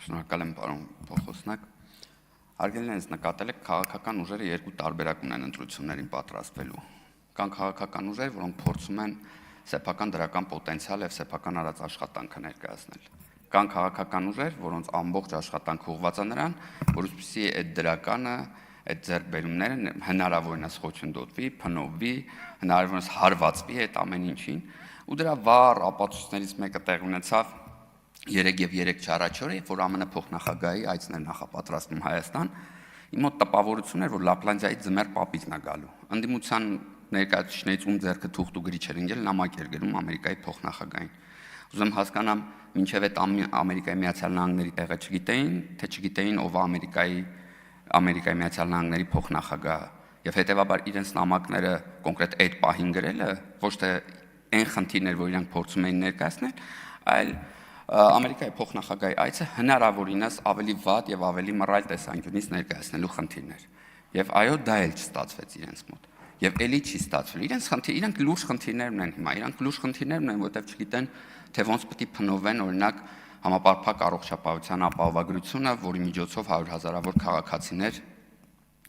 Շնորհակալ եմ, պարոն փոխոսնակ։ Հարգելիներս, նկատել եք քաղաքական ուժերը երկու տարբերակ ունեն ընտրություններին պատրաստվելու։ Կան քաղաքական ուժեր, որոնք փորձում են սեփական դրական պոտենցիալ եւ սեփական արած աշխատանքը ներկայացնել։ Կան քաղաքական ուժեր, որոնց ամբողջ աշխատանքը ուղղված է նրան, որովհետեւ այդ դրականը, այդ ձեռքբերումները հնարավորինս խոչընդոտվի, փնովվի, հնարավորինս հարվածվի այդ ամեն ինչին, ու դրա վառ ապացույցներից մեկը տեղ ունեցավ 3 չառաջորը, որ ԱՄՆ փոխնախագահի այցն էր նախապատրաստում Հայաստան, իմ մոտ տպավորություն էր, որ Լապլանդիայի ձմեռ պապիկն է գալու։ Ընդդիմության ներկայացուցիչներից ում ձեռքը թուղթ ու գրիչ էր ընկել, նամակ էր գրում Ամերիկայի փոխնախագահին։ Ուզում հասկանամ, մինչև այդ Ամերիկայի Միացյալ Նահանգների տեղը չգիտեին, թե չգիտեին ով է Ամերիկայի Միացյալ Նահանգների փոխնախագահը, եւ հետեւաբար իրենց նամակները կոնկրետ այդ պահին գրելը ոչ թե այն խնդիրներ, որ իրանք փորձում էին ներկայացնել, այլ Ամերիկայի փոխնախագահի այցը հնարավորինս ավելի վատ եւ ավելի մռայլ տեսանկյունից ներկայացնելու խնդիրներ։ Եվ այո, դա էլ չստացվեց իրենց մոտ։ Եվ էլի չի ստացվել։ Իրանք լուրջ խնդիրներ ունեն հիմա, իրանք լուրջ խնդիրներ ունեն, որտեղ չգիտեն, թե ոնց պետք է փնովեն, օրինակ, համապարփակ առողջապահության ապահովագրությունը, որի միջոցով 100,000-ավոր քաղաքացիներ,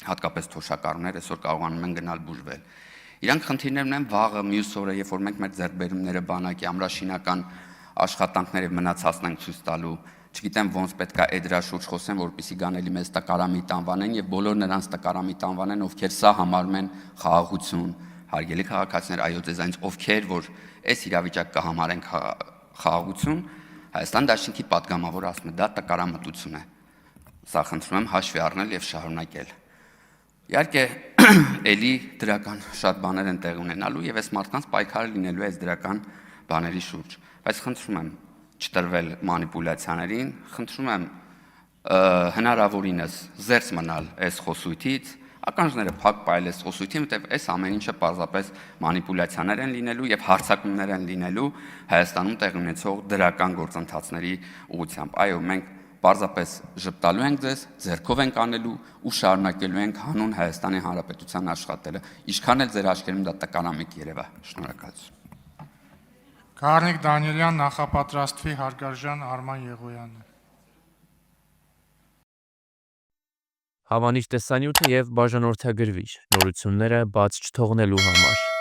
հատկապես թոշակառուներ, այսօր կարողանում են գնալ բուժվել։ Իրանք խնդիրներ ունեն վաղը, մյուս օրը, երբ որ մենք մեր ձեռքբերումները բանակի ամրաշինական աշխատանքներ եւ մնացածն ենք ցույց տալու, չգիտեմ ոնց պետք է դրա շուրջ խոսեն, որպեսզի գանելի մեզ տկարամիտ անվանեն եւ բոլոր նրանց տկարամիտ անվանեն, ովքեր սա համարում են խաղաղություն, հարգելի քաղաքացիներ, այո, ձեզանից ովքեր որ այս իրավիճակ կհամարեն խաղաղություն, Հայաստան Դաշնքի պատգամավոր ասում է, դա տկարամտություն է։ Սա խնդրում եմ հաշվի առնել եւ շարունակել։ Իհարկե, էլի դրական շատ բաներ են տեղ ունենալու եւ այս մարդկանց պայքարը լինելու է այս դրական բաների շուրջ, բայց խնդրում եմ չտրվել մանիպուլյացիաներին, խնդրում եմ հնարավորինս զերծ մնալ այս խոսույթից, ականջները փակ պայել այս խոսույթին, որտեղ այս ամեն ինչը պարզապես մանիպուլյացիաներ են լինելու եւ հարձակումներ են լինելու Հայաստանում տեղի ունեցող դրական գործընթացների ուղղությամբ։ Այո, մենք պարզապես ժպտալու ենք ձեզ, ձեռքով ենք անելու ու շարունակելու ենք հանուն Հայաստանի Հանրապետության աշխատելը։ Ինչքան էլ ձեր աչքերում դա տկարամիտ երևա։ Շնորհակալություն։ Գառնիկ Դանիելյան նախապատրաստվի հարգարժան Արման Եղոյանը։ Հավանիչ տեսանյութը եւ բաժանորդագրվիչ նորությունները բաց չթողնելու համար